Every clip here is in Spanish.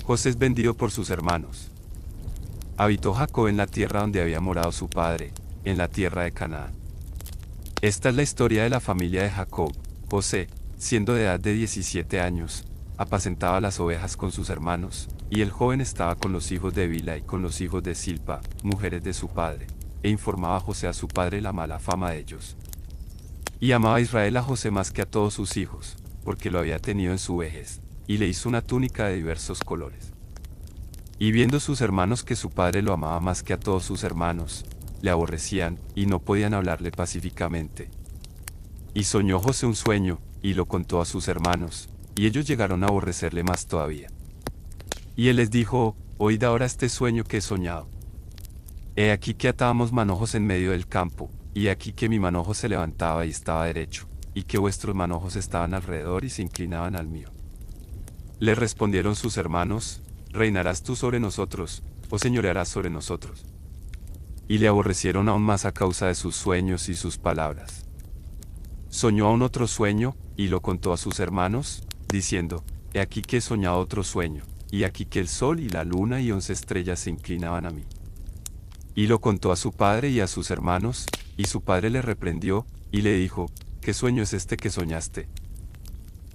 José es vendido por sus hermanos. Habitó Jacob en la tierra donde había morado su padre, en la tierra de Canaán. Esta es la historia de la familia de Jacob. José, siendo de edad de 17 años, apacentaba las ovejas con sus hermanos, y el joven estaba con los hijos de Bilha y con los hijos de Silpa, mujeres de su padre, e informaba José a su padre la mala fama de ellos. Y amaba Israel a José más que a todos sus hijos, porque lo había tenido en su vejez, y le hizo una túnica de diversos colores. Y viendo sus hermanos que su padre lo amaba más que a todos sus hermanos, le aborrecían, y no podían hablarle pacíficamente. Y soñó José un sueño, y lo contó a sus hermanos, y ellos llegaron a aborrecerle más todavía. Y él les dijo: oíd ahora este sueño que he soñado. He aquí que atábamos manojos en medio del campo, y aquí que mi manojo se levantaba y estaba derecho, y que vuestros manojos estaban alrededor y se inclinaban al mío. Le respondieron sus hermanos: ¿reinarás tú sobre nosotros, o señorearás sobre nosotros? Y le aborrecieron aún más a causa de sus sueños y sus palabras. Soñó aún otro sueño, y lo contó a sus hermanos, diciendo: he aquí que he soñado otro sueño, y aquí que el sol y la luna y 11 estrellas se inclinaban a mí. Y lo contó a su padre y a sus hermanos, y su padre le reprendió, y le dijo: ¿qué sueño es este que soñaste?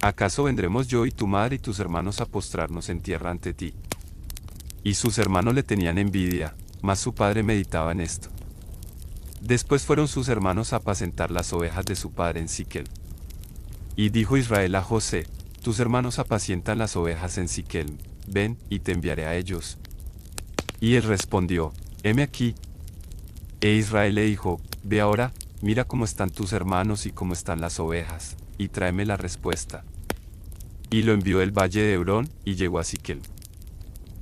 ¿Acaso vendremos yo y tu madre y tus hermanos a postrarnos en tierra ante ti? Y sus hermanos le tenían envidia, mas su padre meditaba en esto. Después fueron sus hermanos a apacentar las ovejas de su padre en Siquem. Y dijo Israel a José: tus hermanos apacientan las ovejas en Siquem, ven, y te enviaré a ellos. Y él respondió: heme aquí. E Israel le dijo: ve ahora, mira cómo están tus hermanos y cómo están las ovejas, y tráeme la respuesta. Y lo envió del valle de Hebrón, y llegó a Siquem.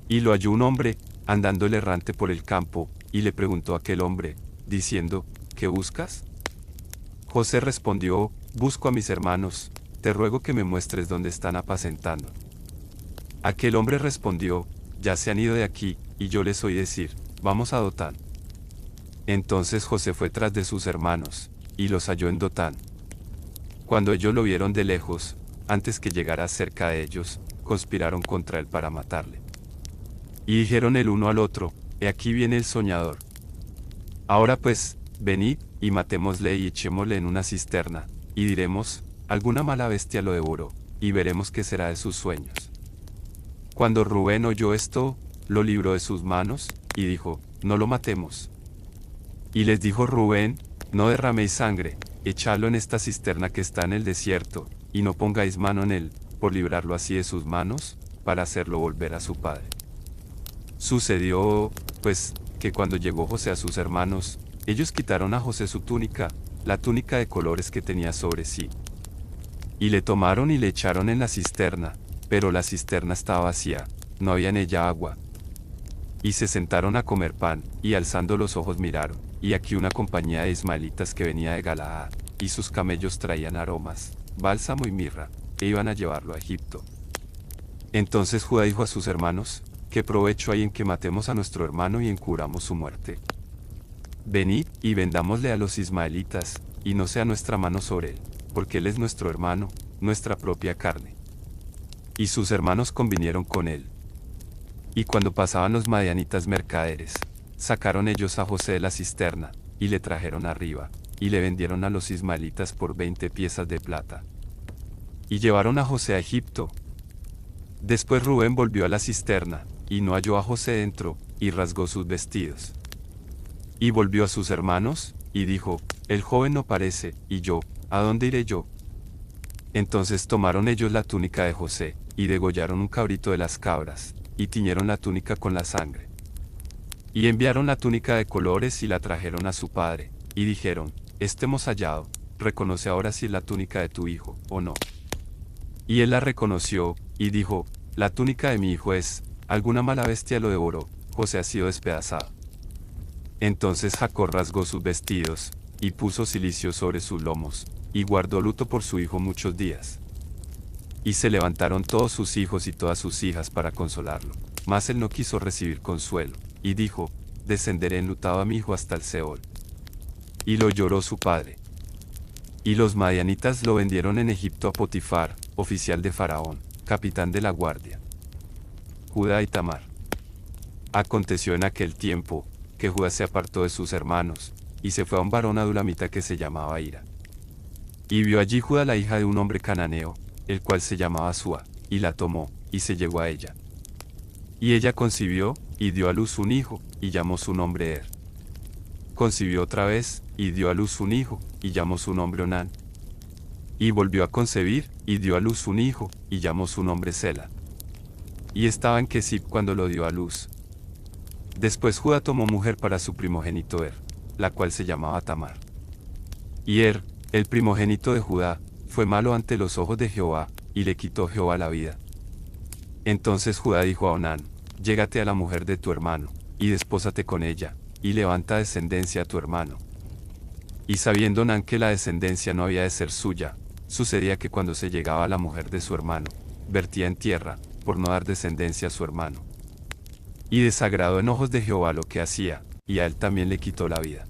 Y lo halló un hombre, andando el errante por el campo, y le preguntó a aquel hombre, diciendo: ¿qué buscas? José respondió: busco a mis hermanos, te ruego que me muestres dónde están apacentando. Aquel hombre respondió: ya se han ido de aquí, y yo les oí decir: vamos a Dotán. Entonces José fue tras de sus hermanos, y los halló en Dotán. Cuando ellos lo vieron de lejos, antes que llegara cerca de ellos, conspiraron contra él para matarle. Y dijeron el uno al otro: he aquí viene el soñador. Ahora pues, venid, y matémosle y echémosle en una cisterna, y diremos: alguna mala bestia lo devoró, y veremos qué será de sus sueños. Cuando Rubén oyó esto, lo libró de sus manos, y dijo: no lo matemos. Y les dijo Rubén: no derraméis sangre, echadlo en esta cisterna que está en el desierto, y no pongáis mano en él, por librarlo así de sus manos, para hacerlo volver a su padre. Sucedió, pues, que cuando llegó José a sus hermanos, ellos quitaron a José su túnica, la túnica de colores que tenía sobre sí. Y le tomaron y le echaron en la cisterna, pero la cisterna estaba vacía, no había en ella agua. Y se sentaron a comer pan, y alzando los ojos miraron, y aquí una compañía de ismaelitas que venía de Galaad, y sus camellos traían aromas, bálsamo y mirra, e iban a llevarlo a Egipto. Entonces Judá dijo a sus hermanos: ¿qué provecho hay en que matemos a nuestro hermano y encubramos su muerte? Venid, y vendámosle a los ismaelitas, y no sea nuestra mano sobre él, porque él es nuestro hermano, nuestra propia carne. Y sus hermanos convinieron con él. Y cuando pasaban los madianitas mercaderes, sacaron ellos a José de la cisterna, y le trajeron arriba, y le vendieron a los ismaelitas por 20 piezas de plata. Y llevaron a José a Egipto. Después Rubén volvió a la cisterna, y no halló a José dentro, y rasgó sus vestidos. Y volvió a sus hermanos, y dijo: el joven no parece, y yo, ¿a dónde iré yo? Entonces tomaron ellos la túnica de José, y degollaron un cabrito de las cabras, y tiñeron la túnica con la sangre. Y enviaron la túnica de colores y la trajeron a su padre, y dijeron: este hemos hallado, reconoce ahora si es la túnica de tu hijo, o no. Y él la reconoció, y dijo: la túnica de mi hijo es, alguna mala bestia lo devoró, José ha sido despedazado. Entonces Jacob rasgó sus vestidos, y puso cilicio sobre sus lomos, y guardó luto por su hijo muchos días. Y se levantaron todos sus hijos y todas sus hijas para consolarlo, mas él no quiso recibir consuelo, y dijo: descenderé enlutado a mi hijo hasta el Seol. Y lo lloró su padre. Y los madianitas lo vendieron en Egipto a Potifar, oficial de Faraón, capitán de la guardia. Judá y Tamar. Aconteció en aquel tiempo, que Judá se apartó de sus hermanos, y se fue a un varón adulamita que se llamaba Hira. Y vio allí Judá la hija de un hombre cananeo, el cual se llamaba Súa, y la tomó, y se llegó a ella. Y ella concibió, y dio a luz un hijo, y llamó su nombre Er. Concibió otra vez, y dio a luz un hijo, y llamó su nombre Onán. Y volvió a concebir, y dio a luz un hijo, y llamó su nombre Sela. Y estaba en Kesib cuando lo dio a luz. Después Judá tomó mujer para su primogénito Er, la cual se llamaba Tamar. Y Er, el primogénito de Judá, fue malo ante los ojos de Jehová, y le quitó Jehová la vida. Entonces Judá dijo a Onán: llégate a la mujer de tu hermano, y despósate con ella, y levanta descendencia a tu hermano. Y sabiendo Onán que la descendencia no había de ser suya, sucedía que cuando se llegaba a la mujer de su hermano, vertía en tierra, por no dar descendencia a su hermano. Y desagradó en ojos de Jehová lo que hacía, y a él también le quitó la vida.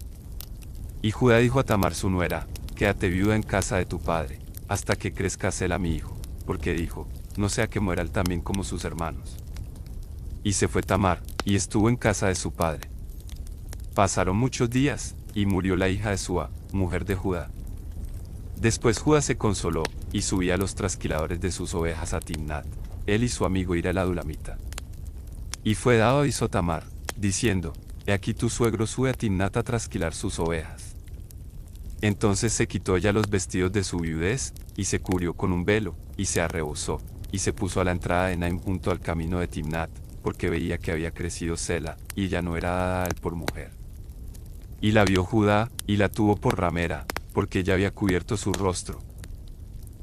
Y Judá dijo a Tamar su nuera: quédate viuda en casa de tu padre, hasta que crezca Sela mi hijo, porque dijo: no sea que muera él también como sus hermanos. Y se fue Tamar, y estuvo en casa de su padre. Pasaron muchos días, y murió la hija de Súa, mujer de Judá. Después Judá se consoló, y subía a los trasquiladores de sus ovejas a Timnat, él y su amigo Hira el adulamita. Y fue dado aviso a Tamar, diciendo: he aquí tu suegro sube a Timnat a trasquilar sus ovejas. Entonces se quitó ella los vestidos de su viudez, y se cubrió con un velo, y se arrebozó, y se puso a la entrada de Naim junto al camino de Timnat, porque veía que había crecido Sela, y ella no era dada a él por mujer. Y la vio Judá, y la tuvo por ramera, porque ella había cubierto su rostro.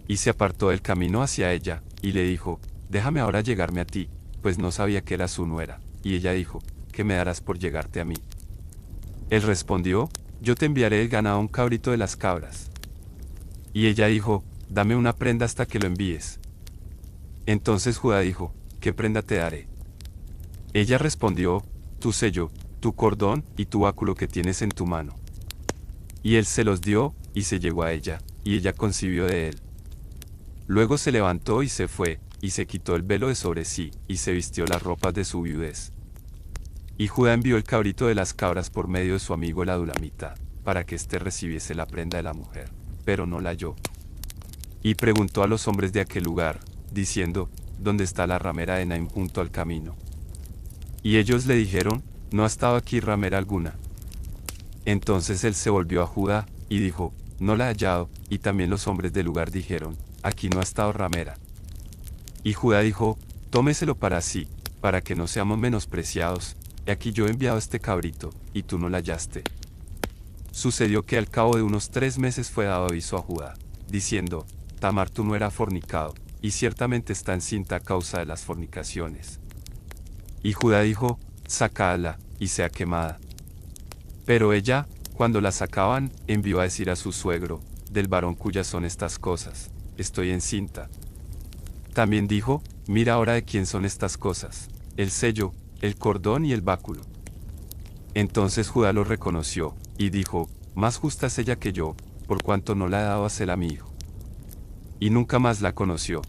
Y se apartó del camino hacia ella, y le dijo: déjame ahora llegarme a ti, pues no sabía que era su nuera. Y ella dijo: ¿qué me darás por llegarte a mí? Él respondió: yo te enviaré el ganado un cabrito de las cabras. Y ella dijo: dame una prenda hasta que lo envíes. Entonces Judá dijo: ¿qué prenda te daré? Ella respondió: tu sello, tu cordón y tu báculo que tienes en tu mano. Y él se los dio, y se llegó a ella, y ella concibió de él. Luego se levantó y se fue, y se quitó el velo de sobre sí, y se vistió las ropas de su viudez. Y Judá envió el cabrito de las cabras por medio de su amigo el adulamita, para que éste recibiese la prenda de la mujer, pero no la halló. Y preguntó a los hombres de aquel lugar, diciendo: ¿dónde está la ramera de Naim junto al camino? Y ellos le dijeron: no ha estado aquí ramera alguna. Entonces él se volvió a Judá, y dijo: no la he hallado, y también los hombres del lugar dijeron: aquí no ha estado ramera. Y Judá dijo: tómeselo para sí, para que no seamos menospreciados, he aquí yo he enviado este cabrito, y tú no la hallaste. Sucedió que al cabo de unos 3 meses fue dado aviso a Judá, diciendo: Tamar tu nuera ha fornicado, y ciertamente está encinta a causa de las fornicaciones. Y Judá dijo: sacadla, y sea quemada. Pero ella, cuando la sacaban, envió a decir a su suegro: del varón cuyas son estas cosas, estoy encinta. También dijo: mira ahora de quién son estas cosas, el sello, el cordón y el báculo. Entonces Judá lo reconoció, y dijo: más justa es ella que yo, por cuanto no la he dado a Sela mi hijo. Y nunca más la conoció.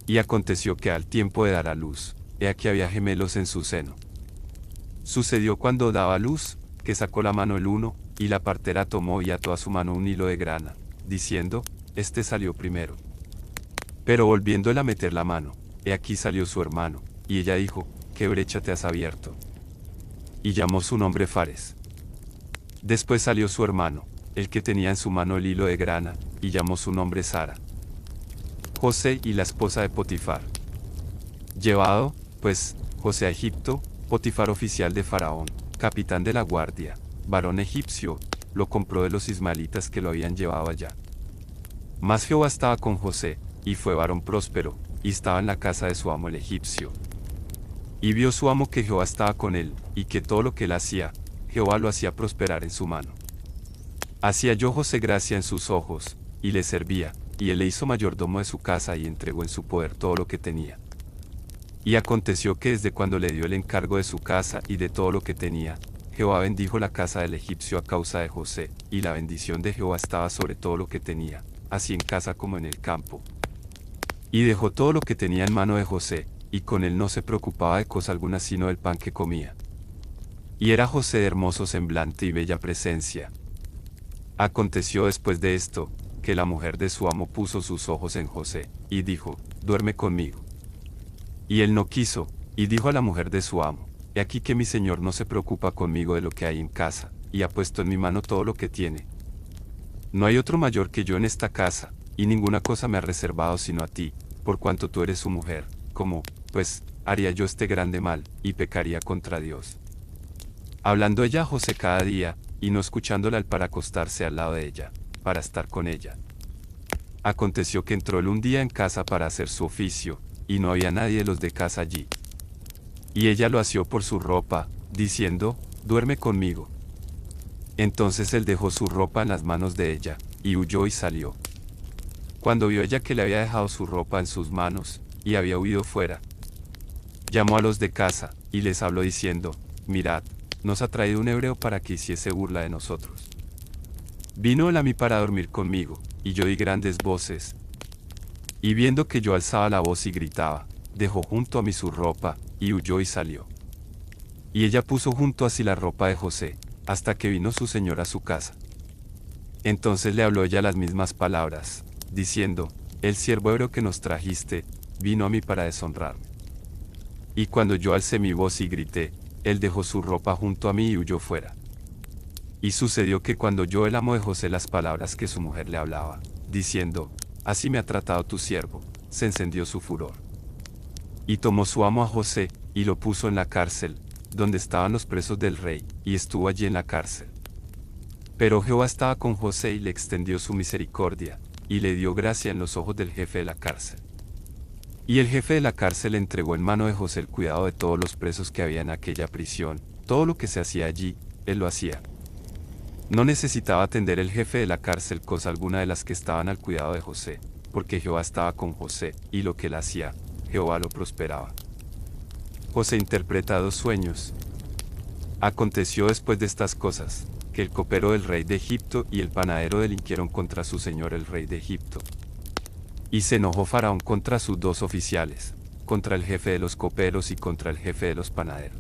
Y aconteció que al tiempo de dar a luz, he aquí había gemelos en su seno. Sucedió cuando daba luz, que sacó la mano el uno, y la partera tomó y ató a su mano un hilo de grana, diciendo: este salió primero. Pero volviendo él a meter la mano, he aquí salió su hermano, y ella dijo: ¿qué brecha te has abierto? Y llamó su nombre Fares. Después salió su hermano, el que tenía en su mano el hilo de grana, y llamó su nombre Sara. José y la esposa de Potifar. Llevado, pues, José a Egipto, Potifar oficial de Faraón, capitán de la guardia, varón egipcio, lo compró de los ismaelitas que lo habían llevado allá. Mas Jehová estaba con José, y fue varón próspero, y estaba en la casa de su amo el egipcio. Y vio su amo que Jehová estaba con él, y que todo lo que él hacía, Jehová lo hacía prosperar en su mano. Hacía yo José gracia en sus ojos, y le servía, y él le hizo mayordomo de su casa y entregó en su poder todo lo que tenía. Y aconteció que desde cuando le dio el encargo de su casa y de todo lo que tenía, Jehová bendijo la casa del egipcio a causa de José, y la bendición de Jehová estaba sobre todo lo que tenía, así en casa como en el campo. Y dejó todo lo que tenía en mano de José, y con él no se preocupaba de cosa alguna sino del pan que comía. Y era José de hermoso semblante y bella presencia. Aconteció después de esto, que la mujer de su amo puso sus ojos en José, y dijo, duerme conmigo. Y él no quiso, y dijo a la mujer de su amo, he aquí que mi señor no se preocupa conmigo de lo que hay en casa, y ha puesto en mi mano todo lo que tiene. No hay otro mayor que yo en esta casa, y ninguna cosa me ha reservado sino a ti, por cuanto tú eres su mujer, como, pues, haría yo este grande mal, y pecaría contra Dios. Hablando ella a José cada día, y no escuchándola él para acostarse al lado de ella, para estar con ella. Aconteció que entró él un día en casa para hacer su oficio, y no había nadie de los de casa allí. Y ella lo asió por su ropa, diciendo, duerme conmigo. Entonces él dejó su ropa en las manos de ella, y huyó y salió. Cuando vio ella que le había dejado su ropa en sus manos, y había huido fuera, llamó a los de casa, y les habló diciendo, mirad, nos ha traído un hebreo para que hiciese burla de nosotros. Vino él a mí para dormir conmigo, y yo di grandes voces. Y viendo que yo alzaba la voz y gritaba, dejó junto a mí su ropa, y huyó y salió. Y ella puso junto a sí la ropa de José, hasta que vino su señor a su casa. Entonces le habló ella las mismas palabras, diciendo, el siervo hebreo que nos trajiste, vino a mí para deshonrarme. Y cuando yo alcé mi voz y grité, él dejó su ropa junto a mí y huyó fuera. Y sucedió que cuando oyó el amo de José las palabras que su mujer le hablaba, diciendo, así me ha tratado tu siervo, se encendió su furor. Y tomó su amo a José, y lo puso en la cárcel, donde estaban los presos del rey, y estuvo allí en la cárcel. Pero Jehová estaba con José y le extendió su misericordia, y le dio gracia en los ojos del jefe de la cárcel. Y el jefe de la cárcel entregó en mano de José el cuidado de todos los presos que había en aquella prisión, todo lo que se hacía allí, él lo hacía. No necesitaba atender el jefe de la cárcel cosa alguna de las que estaban al cuidado de José, porque Jehová estaba con José, y lo que él hacía, Jehová lo prosperaba. José interpreta 2 sueños. Aconteció después de estas cosas, que el copero del rey de Egipto y el panadero delinquieron contra su señor el rey de Egipto. Y se enojó Faraón contra sus 2 oficiales, contra el jefe de los coperos y contra el jefe de los panaderos.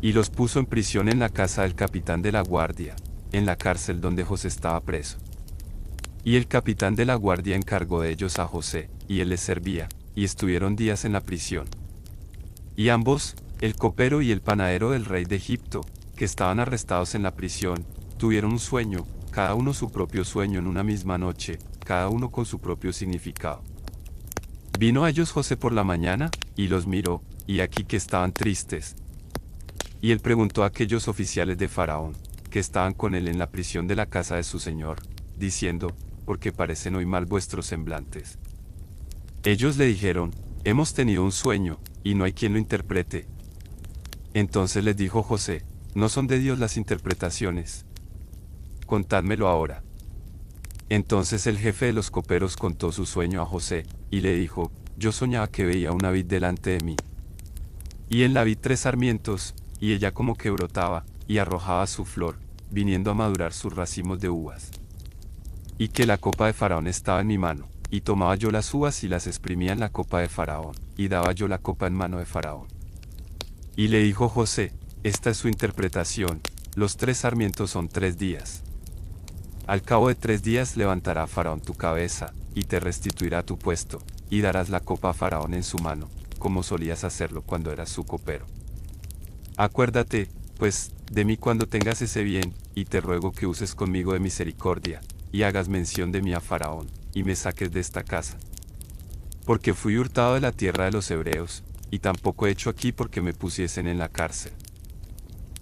Y los puso en prisión en la casa del capitán de la guardia, en la cárcel donde José estaba preso. Y el capitán de la guardia encargó de ellos a José, y él les servía, y estuvieron días en la prisión. Y ambos, el copero y el panadero del rey de Egipto, que estaban arrestados en la prisión, tuvieron un sueño, cada uno su propio sueño en una misma noche, cada uno con su propio significado. Vino a ellos José por la mañana, y los miró, y aquí que estaban tristes. Y él preguntó a aquellos oficiales de Faraón, que estaban con él en la prisión de la casa de su señor, diciendo, ¿por qué parecen hoy mal vuestros semblantes? Ellos le dijeron, hemos tenido un sueño, y no hay quien lo interprete. Entonces les dijo José, ¿no son de Dios las interpretaciones? Contádmelo ahora. Entonces el jefe de los coperos contó su sueño a José, y le dijo, yo soñaba que veía una vid delante de mí. Y en la vid 3 sarmientos, y ella como que brotaba, y arrojaba su flor, viniendo a madurar sus racimos de uvas. Y que la copa de Faraón estaba en mi mano, y tomaba yo las uvas y las exprimía en la copa de Faraón, y daba yo la copa en mano de Faraón. Y le dijo José, esta es su interpretación, los 3 sarmientos son 3 días. Al cabo de 3 días levantará Faraón tu cabeza, y te restituirá tu puesto, y darás la copa a Faraón en su mano, como solías hacerlo cuando eras su copero. Acuérdate, pues, de mí cuando tengas ese bien, y te ruego que uses conmigo de misericordia, y hagas mención de mí a Faraón, y me saques de esta casa. Porque fui hurtado de la tierra de los hebreos, y tampoco he hecho aquí porque me pusiesen en la cárcel.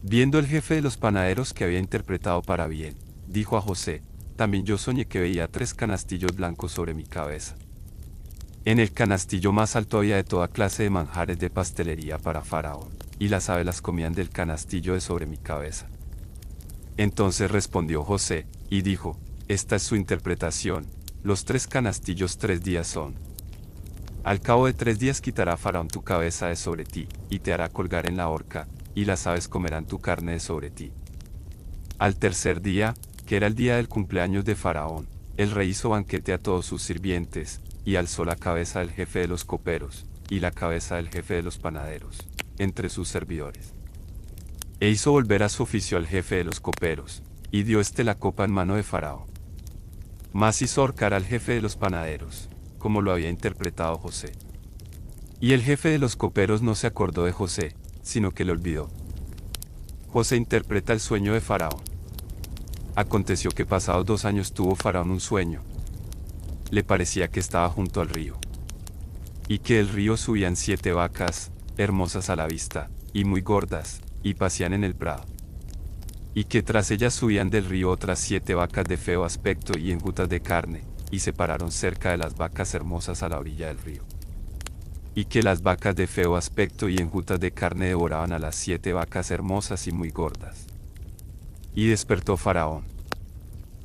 Viendo el jefe de los panaderos que había interpretado para bien, dijo a José, también yo soñé que veía 3 canastillos blancos sobre mi cabeza. En el canastillo más alto había de toda clase de manjares de pastelería para Faraón, y las aves las comían del canastillo de sobre mi cabeza. Entonces respondió José, y dijo, esta es su interpretación, los 3 canastillos 3 días son. Al cabo de 3 días quitará Faraón tu cabeza de sobre ti, y te hará colgar en la horca, y las aves comerán tu carne de sobre ti. Al tercer día, que era el día del cumpleaños de Faraón, el rey hizo banquete a todos sus sirvientes, y alzó la cabeza del jefe de los coperos, y la cabeza del jefe de los panaderos, entre sus servidores. E hizo volver a su oficio al jefe de los coperos, y dio la copa en mano de Faraón. Mas hizo ahorcar al jefe de los panaderos, como lo había interpretado José. Y el jefe de los coperos no se acordó de José, sino que le olvidó. José interpreta el sueño de Faraón. Aconteció que pasados 2 años tuvo Faraón un sueño. Le parecía que estaba junto al río. Y que del río subían 7 vacas, hermosas a la vista, y muy gordas, y pasían en el prado. Y que tras ellas subían del río otras 7 vacas de feo aspecto y enjutas de carne, y se pararon cerca de las vacas hermosas a la orilla del río. Y que las vacas de feo aspecto y enjutas de carne devoraban a las 7 vacas hermosas y muy gordas. Y despertó Faraón.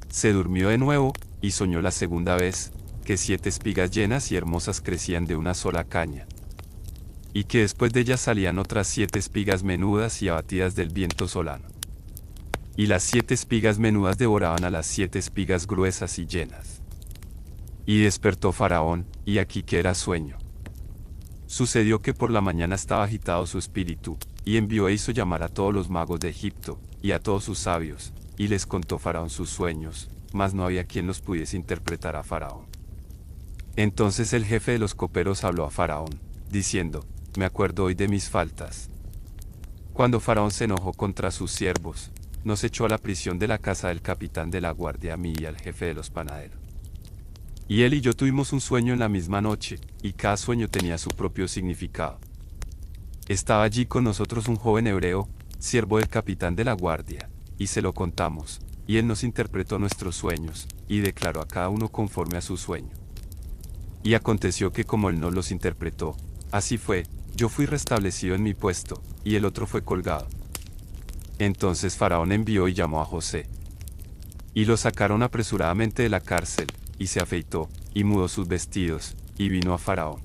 Se durmió de nuevo, y soñó la segunda vez, que 7 espigas llenas y hermosas crecían de una sola caña. Y que después de ellas salían otras 7 espigas menudas y abatidas del viento solano. Y las 7 espigas menudas devoraban a las 7 espigas gruesas y llenas. Y despertó Faraón, y aquí que era sueño. Sucedió que por la mañana estaba agitado su espíritu, y envió e hizo llamar a todos los magos de Egipto, y a todos sus sabios, y les contó Faraón sus sueños, mas no había quien los pudiese interpretar a Faraón. Entonces el jefe de los coperos habló a Faraón, diciendo: me acuerdo hoy de mis faltas. Cuando Faraón se enojó contra sus siervos, nos echó a la prisión de la casa del capitán de la guardia a mí y al jefe de los panaderos. Y él y yo tuvimos un sueño en la misma noche, y cada sueño tenía su propio significado. Estaba allí con nosotros un joven hebreo, siervo del capitán de la guardia, y se lo contamos, y él nos interpretó nuestros sueños, y declaró a cada uno conforme a su sueño. Y aconteció que como él nos los interpretó, así fue, yo fui restablecido en mi puesto, y el otro fue colgado. Entonces Faraón envió y llamó a José. Y lo sacaron apresuradamente de la cárcel, y se afeitó, y mudó sus vestidos, y vino a Faraón.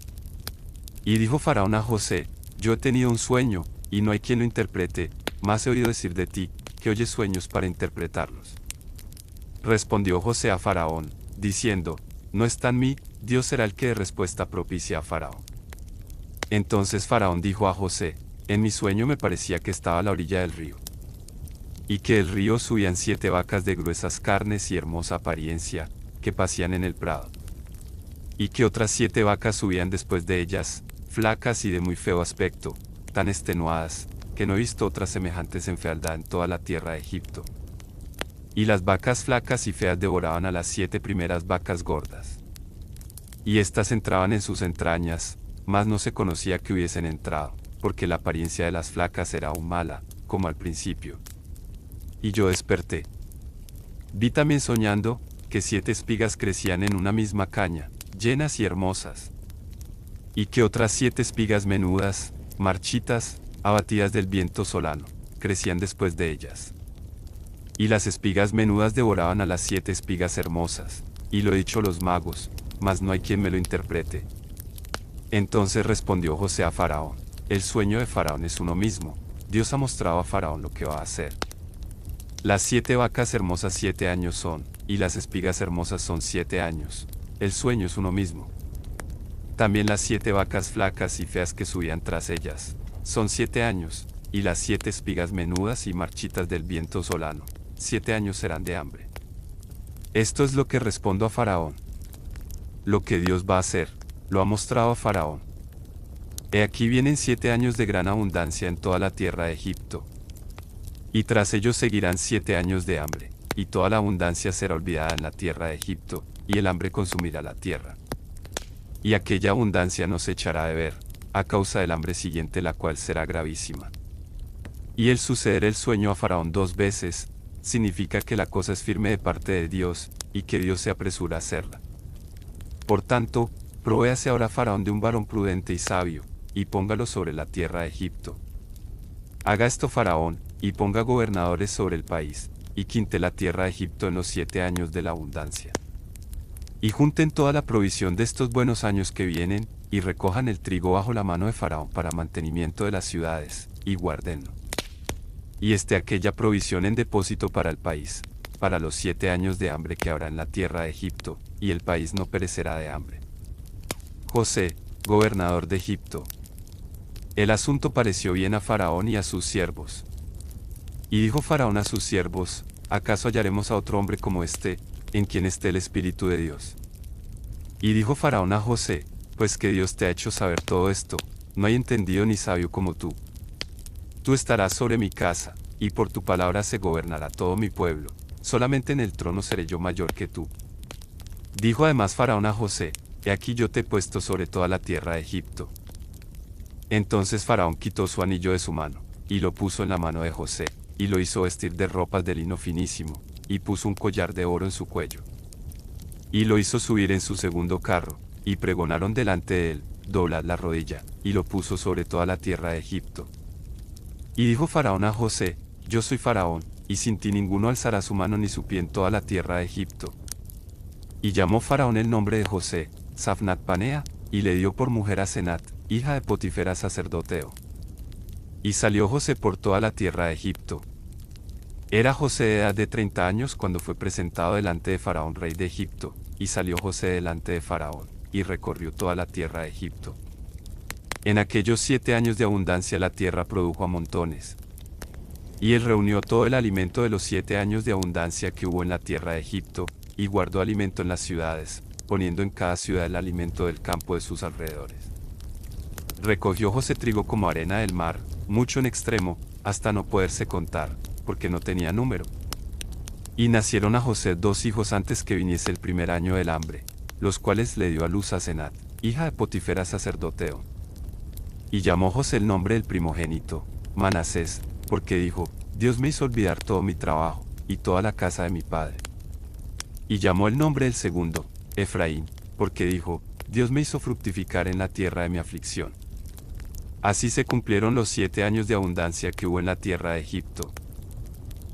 Y dijo Faraón a José: yo he tenido un sueño, y no hay quien lo interprete, mas he oído decir de ti, que oyes sueños para interpretarlos. Respondió José a Faraón, diciendo: no está en mí, Dios será el que dé respuesta propicia a Faraón. Entonces Faraón dijo a José: en mi sueño me parecía que estaba a la orilla del río. Y que del río subían 7 vacas de gruesas carnes y hermosa apariencia, que pasían en el prado. Y que otras 7 vacas subían después de ellas, flacas y de muy feo aspecto, tan extenuadas, que no he visto otras semejantes en fealdad en toda la tierra de Egipto. Y las vacas flacas y feas devoraban a las 7 primeras vacas gordas. Y éstas entraban en sus entrañas, mas no se conocía que hubiesen entrado, porque la apariencia de las flacas era aún mala, como al principio. Y yo desperté. Vi también soñando, que 7 espigas crecían en una misma caña, llenas y hermosas. Y que otras 7 espigas menudas, marchitas, abatidas del viento solano, crecían después de ellas. Y las espigas menudas devoraban a las 7 espigas hermosas, y lo he dicho a los magos, mas no hay quien me lo interprete. Entonces respondió José a Faraón: el sueño de Faraón es uno mismo, Dios ha mostrado a Faraón lo que va a hacer. Las 7 vacas hermosas 7 años son, y las espigas hermosas son 7 años, el sueño es uno mismo. También las 7 vacas flacas y feas que subían tras ellas, son 7 años, y las 7 espigas menudas y marchitas del viento solano, 7 años serán de hambre. Esto es lo que respondo a Faraón. Lo que Dios va a hacer, lo ha mostrado a Faraón. He aquí vienen 7 años de gran abundancia en toda la tierra de Egipto. Y tras ellos seguirán 7 años de hambre, y toda la abundancia será olvidada en la tierra de Egipto, y el hambre consumirá la tierra. Y aquella abundancia no se echará de ver, a causa del hambre siguiente, la cual será gravísima. Y el suceder el sueño a Faraón 2 veces, significa que la cosa es firme de parte de Dios, y que Dios se apresura a hacerla. Por tanto, provéase ahora Faraón de un varón prudente y sabio, y póngalo sobre la tierra de Egipto. Haga esto Faraón, y ponga gobernadores sobre el país, y quinte la tierra de Egipto en los 7 años de la abundancia. Y junten toda la provisión de estos buenos años que vienen, y recojan el trigo bajo la mano de Faraón para mantenimiento de las ciudades, y guárdenlo. Y esté aquella provisión en depósito para el país, para los 7 años de hambre que habrá en la tierra de Egipto, y el país no perecerá de hambre. José, gobernador de Egipto. El asunto pareció bien a Faraón y a sus siervos. Y dijo Faraón a sus siervos, ¿acaso hallaremos a otro hombre como este, en quien esté el Espíritu de Dios? Y dijo Faraón a José, pues que Dios te ha hecho saber todo esto, no hay entendido ni sabio como tú. Tú estarás sobre mi casa, y por tu palabra se gobernará todo mi pueblo, solamente en el trono seré yo mayor que tú. Dijo además Faraón a José, he aquí yo te he puesto sobre toda la tierra de Egipto. Entonces Faraón quitó su anillo de su mano, y lo puso en la mano de José, y lo hizo vestir de ropas de lino finísimo, y puso un collar de oro en su cuello. Y lo hizo subir en su segundo carro, y pregonaron delante de él, doblad la rodilla, y lo puso sobre toda la tierra de Egipto. Y dijo Faraón a José, yo soy Faraón, y sin ti ninguno alzará su mano ni su pie en toda la tierra de Egipto. Y llamó Faraón el nombre de José, Safnat Panea, y le dio por mujer a Senat, hija de Potifera sacerdoteo. Y salió José por toda la tierra de Egipto. Era José de edad de 30 años cuando fue presentado delante de Faraón rey de Egipto, y salió José delante de Faraón, y recorrió toda la tierra de Egipto. En aquellos 7 años de abundancia la tierra produjo a montones. Y él reunió todo el alimento de los 7 años de abundancia que hubo en la tierra de Egipto, y guardó alimento en las ciudades, poniendo en cada ciudad el alimento del campo de sus alrededores. Recogió José trigo como arena del mar, mucho en extremo, hasta no poderse contar, porque no tenía número. Y nacieron a José 2 hijos antes que viniese el primer año del hambre, los cuales le dio a luz a Senat, hija de Potifera sacerdoteo. Y llamó José el nombre del primogénito, Manasés, porque dijo, Dios me hizo olvidar todo mi trabajo, y toda la casa de mi padre. Y llamó el nombre del segundo, Efraín, porque dijo, Dios me hizo fructificar en la tierra de mi aflicción. Así se cumplieron los 7 años de abundancia que hubo en la tierra de Egipto.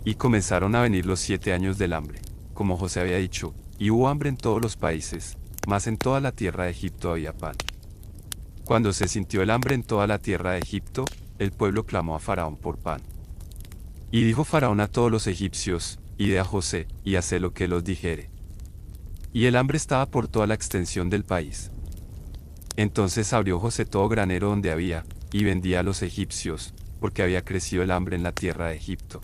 Y comenzaron a venir los 7 años del hambre, como José había dicho, y hubo hambre en todos los países, mas en toda la tierra de Egipto había pan. Cuando se sintió el hambre en toda la tierra de Egipto, el pueblo clamó a Faraón por pan. Y dijo Faraón a todos los egipcios, id a José, y haced lo que él os dijere. Y el hambre estaba por toda la extensión del país. Entonces abrió José todo granero donde había, y vendía a los egipcios, porque había crecido el hambre en la tierra de Egipto.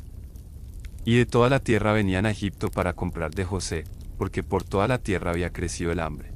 Y de toda la tierra venían a Egipto para comprar de José, porque por toda la tierra había crecido el hambre.